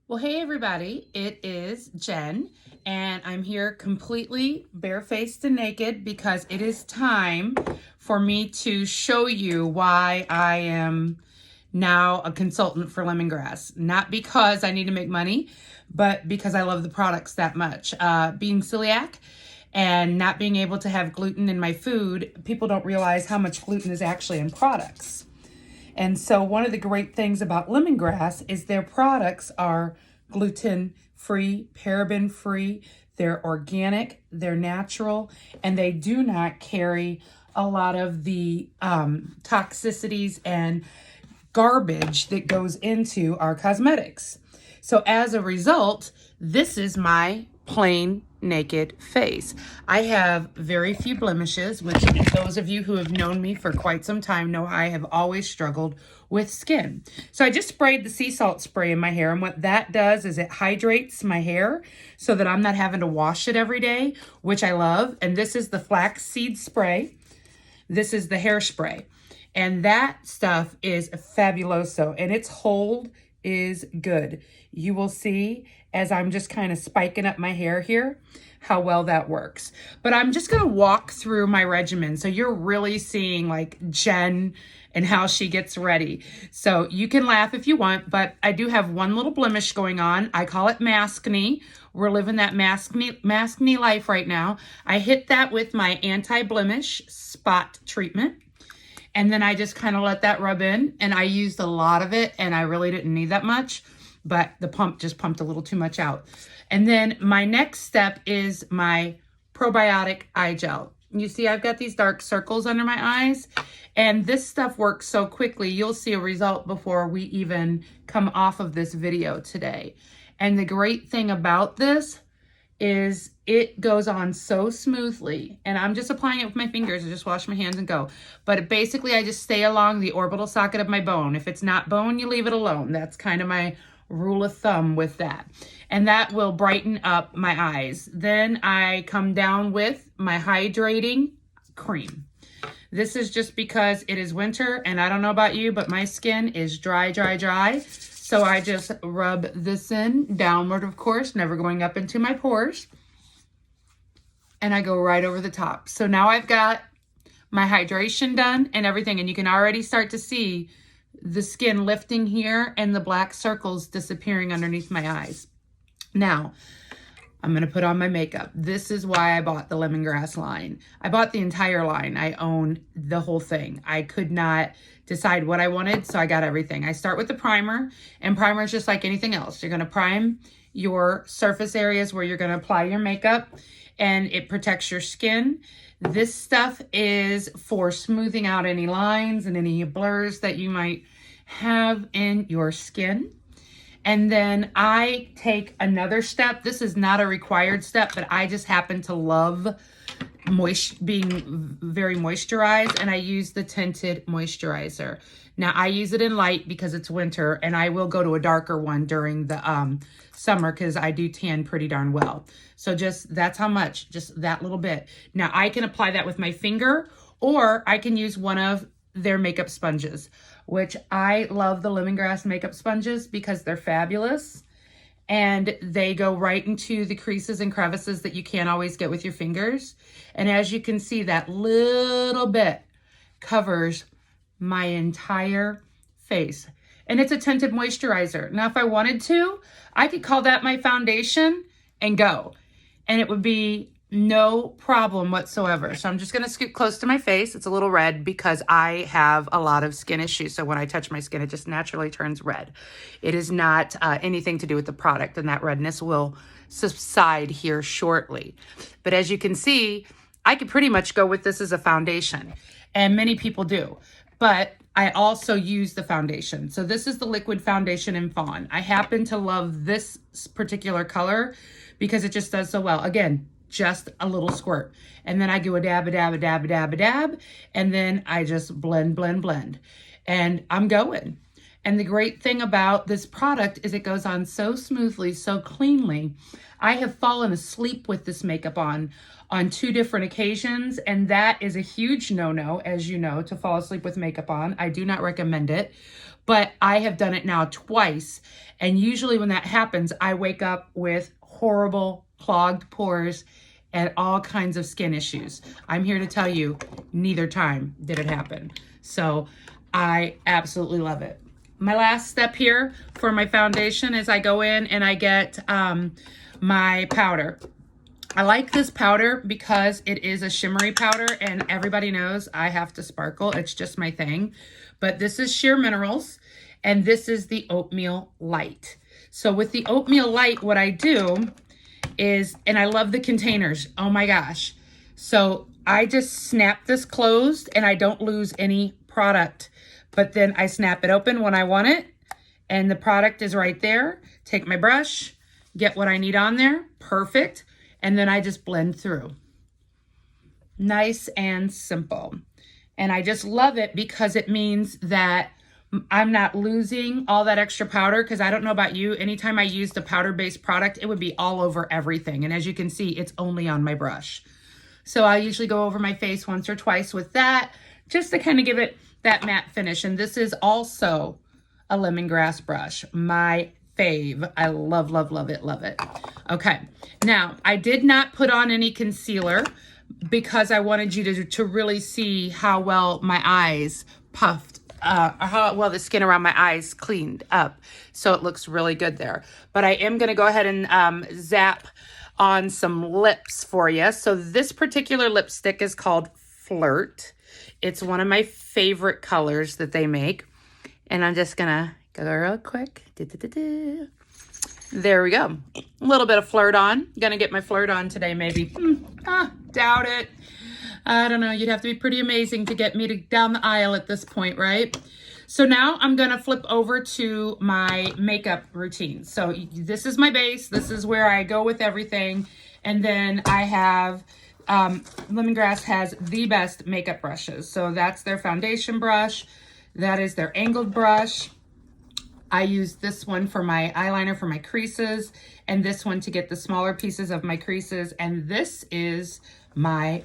Well, hey everybody, it is Jen, and I'm here completely barefaced and naked because it is time for me to show you why I am now a consultant for Lemongrass. Not because I need to make money, but because I love the products that much. Being celiac and not being able to have gluten in my food, people don't realize how much gluten is actually in products. And so one of the great things about Lemongrass is their products are gluten-free, paraben-free, they're organic, they're natural, and they do not carry a lot of the toxicities and garbage that goes into our cosmetics. So as a result, this is my plain naked face. I have very few blemishes, which those of you who have known me for quite some time know I have always struggled with skin. So I just sprayed the sea salt spray in my hair, and what that does is it hydrates my hair so that I'm not having to wash it every day, which I love. And this is the flaxseed spray. This is the hairspray. And that stuff is fabuloso, and its hold is good. You will see as I'm just kind of spiking up my hair here how well that works. But I'm just going to walk through my regimen so you're really seeing like Jen and how she gets ready. So you can laugh if you want, but I do have one little blemish going on. I call it maskne. We're living that maskne life right now. I hit that with my anti-blemish spot treatment. And then I just kind of let that rub in, and I used a lot of it, and I really didn't need that much, but the pump just pumped a little too much out. And then my next step is my Probiotic Eye Gel. You see I've got these dark circles under my eyes, and this stuff works so quickly, you'll see a result before we even come off of this video today. And the great thing about this is it goes on so smoothly, and I'm just applying it with my fingers. I just wash my hands and go. But basically I just stay along the orbital socket of my bone. If it's not bone, you leave it alone. That's kind of my rule of thumb with that. And that will brighten up my eyes. Then I come down with my Hydrating Cream. This is just because it is winter, and I don't know about you, but my skin is dry. So I just rub this in, downward of course, never going up into my pores. And I go right over the top. So now I've got my hydration done and everything, and you can already start to see the skin lifting here and the black circles disappearing underneath my eyes. Now, I'm going to put on my makeup. This is why I bought the Lemongrass line. I bought the entire line. I own the whole thing. I could not decide what I wanted, so I got everything. I start with the primer, and primer is just like anything else. You're going to prime your surface areas where you're going to apply your makeup, and it protects your skin. This stuff is for smoothing out any lines and any blurs that you might have in your skin. And then I take another step. This is not a required step, but I just happen to love being very moisturized, and I use the Tinted Moisturizer. Now I use it in light because it's winter, and I will go to a darker one during the summer because I do tan pretty darn well. So just that's how much, just that little bit. Now I can apply that with my finger, or I can use one of their makeup sponges, which I love the Lemongrass makeup sponges because they're fabulous. And they go right into the creases and crevices that you can't always get with your fingers. And as you can see, that little bit covers my entire face. And it's a tinted moisturizer. Now, if I wanted to, I could call that my foundation and go. And it would be no problem whatsoever. So I'm just going to scoot close to my face. It's a little red because I have a lot of skin issues. So when I touch my skin, it just naturally turns red. It is not anything to do with the product, and that redness will subside here shortly. But as you can see, I could pretty much go with this as a foundation, and many people do. But I also use the foundation. So this is the liquid foundation in Fawn. I happen to love this particular color because it just does so well. Again, just a little squirt. And then I do a dab, and then I just blend. And I'm going. And the great thing about this product is it goes on so smoothly, so cleanly. I have fallen asleep with this makeup on 2 different occasions, and that is a huge no-no, as you know, to fall asleep with makeup on. I do not recommend it. but I have done it now twice. And usually when that happens, I wake up with horrible clogged pores and all kinds of skin issues. I'm here to tell you, neither time did it happen. So I absolutely love it. My last step here for my foundation is I go in and I get my powder. I like this powder because it is a shimmery powder, and everybody knows I have to sparkle. It's just my thing. But this is Sheer Minerals, and this is the Oatmeal Light. So with the Oatmeal Light, what I do is, and I love the containers. Oh my gosh. So I just snap this closed and I don't lose any product. But then I snap it open when I want it, and the product is right there. Take my brush, get what I need on there. Perfect. And then I just blend through. Nice and simple. And I just love it because it means that I'm not losing all that extra powder, because I don't know about you, anytime I used a powder-based product, it would be all over everything. And as you can see, it's only on my brush. So I usually go over my face once or twice with that, just to kind of give it that matte finish. And this is also a lemongrass brush, my fave. I love, love, love it, love it. Okay, now I did not put on any concealer because I wanted you to really see how well my eyes puffed, how well the skin around my eyes cleaned up. So it looks really good there. But I am gonna go ahead and zap on some lips for you. So this particular lipstick is called Flirt. It's one of my favorite colors that they make. And I'm just gonna go real quick. There we go. A little bit of Flirt on. Gonna get my Flirt on today, maybe. Doubt it. I don't know. You'd have to be pretty amazing to get me down the aisle at this point, right? So now I'm gonna flip over to my makeup routine. So this is my base. This is where I go with everything. And then I have, Lemongrass has the best makeup brushes. So that's their foundation brush. That is their angled brush. I use this one for my eyeliner for my creases, and this one to get the smaller pieces of my creases. And this is my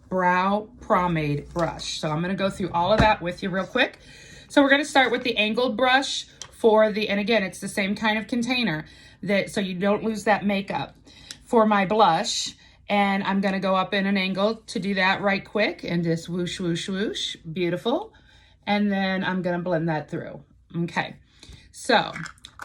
brow pomade brush. So I'm gonna go through all of that with you real quick. So we're gonna start with the angled brush for the, and again, it's the same kind of container that, so you don't lose that makeup. For my blush, and I'm gonna go up in an angle to do that right quick and just whoosh, whoosh, whoosh, beautiful. And then I'm gonna blend that through, okay. So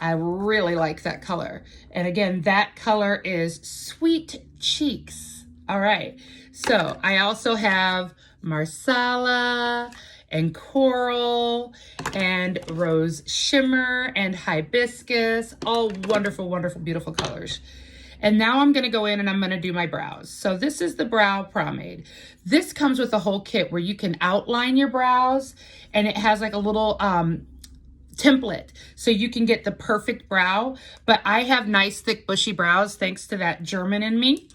I really like that color. And again, that color is Sweet Cheeks. All right, so I also have Marsala and Coral and Rose Shimmer and Hibiscus, all wonderful, wonderful, beautiful colors. And now I'm gonna go in and I'm gonna do my brows. So this is the brow pomade. This comes with a whole kit where you can outline your brows, and it has like a little template so you can get the perfect brow. But I have nice thick bushy brows thanks to that German in me,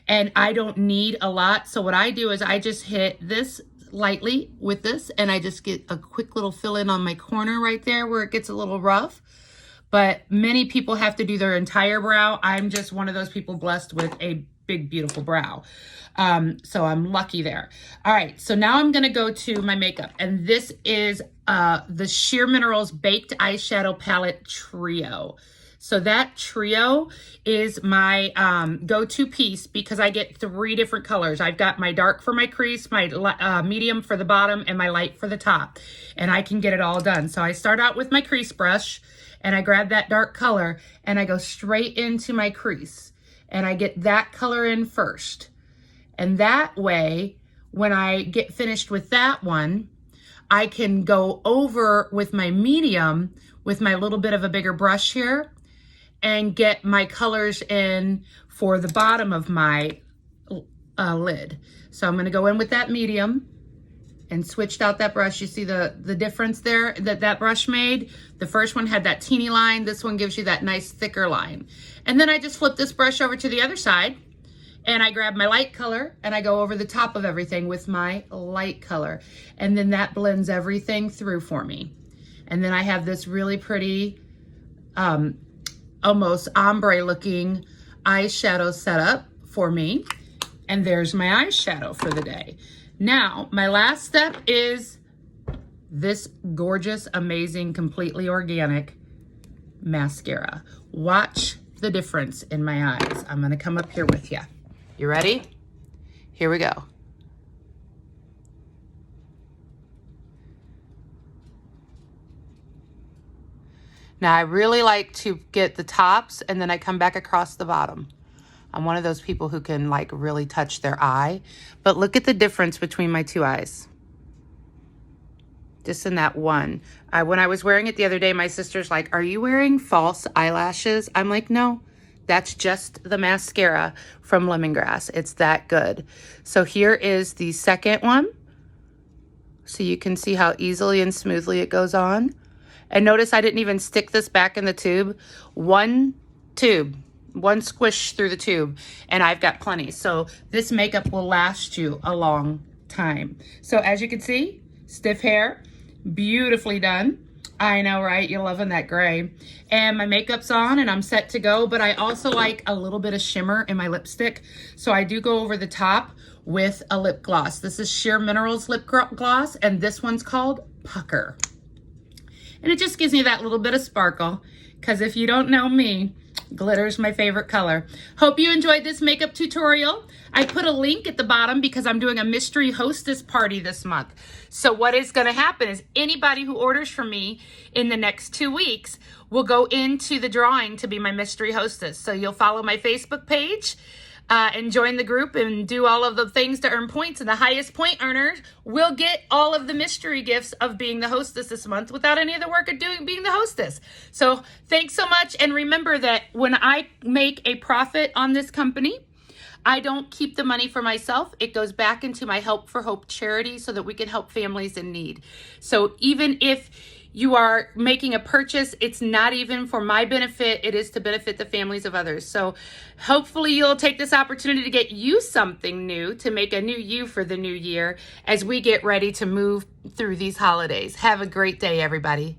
and I don't need a lot. So what I do is I just hit this lightly with this, and I just get a quick little fill in on my corner right there where it gets a little rough. But many people have to do their entire brow. I'm just one of those people blessed with a big, beautiful brow. So I'm lucky there. All right, so now I'm gonna go to my makeup, and this is the Sheer Minerals Baked Eyeshadow Palette Trio. So that trio is my go-to piece because I get 3 different colors. I've got my dark for my crease, my medium for the bottom, and my light for the top. And I can get it all done. So I start out with my crease brush, and I grab that dark color, and I go straight into my crease. And I get that color in first. And that way, when I get finished with that one, I can go over with my medium with my little bit of a bigger brush here and get my colors in for the bottom of my lid. So I'm gonna go in with that medium and switched out that brush. You see the difference there that brush made? The first one had that teeny line. This one gives you that nice thicker line. And then I just flip this brush over to the other side, and I grab my light color and I go over the top of everything with my light color. And then that blends everything through for me. And then I have this really pretty, almost ombre looking eyeshadow set up for me. And there's my eyeshadow for the day. Now, my last step is this gorgeous, amazing, completely organic mascara. Watch the difference in my eyes. I'm gonna come up here with you. You ready? Here we go. Now I really like to get the tops and then I come back across the bottom. I'm one of those people who can like really touch their eye, but look at the difference between my two eyes. Just in that one. When I was wearing it the other day, my sister's like, are you wearing false eyelashes? I'm like, no, that's just the mascara from Lemongrass. It's that good. So here is the second one. So you can see how easily and smoothly it goes on. And notice I didn't even stick this back in the tube. One squish through the tube, and I've got plenty. So this makeup will last you a long time. So as you can see, stiff hair, beautifully done. I know, right? You're loving that gray. And my makeup's on and I'm set to go, but I also like a little bit of shimmer in my lipstick. So I do go over the top with a lip gloss. This is Sheer Minerals lip gloss, and this one's called Pucker. And it just gives me that little bit of sparkle, because if you don't know me, glitter's my favorite color. Hope you enjoyed this makeup tutorial. I put a link at the bottom because I'm doing a mystery hostess party this month. So what is going to happen is anybody who orders from me in the next 2 weeks will go into the drawing to be my mystery hostess. So you'll follow my Facebook page and join the group and do all of the things to earn points. And the highest point earners will get all of the mystery gifts of being the hostess this month without any of the work of being the hostess. So thanks so much. And remember that when I make a profit on this company, I don't keep the money for myself. It goes back into my Help for Hope charity so that we can help families in need. So even if you are making a purchase, it's not even for my benefit, it is to benefit the families of others. So hopefully you'll take this opportunity to get you something new, to make a new you for the new year as we get ready to move through these holidays. Have a great day, everybody.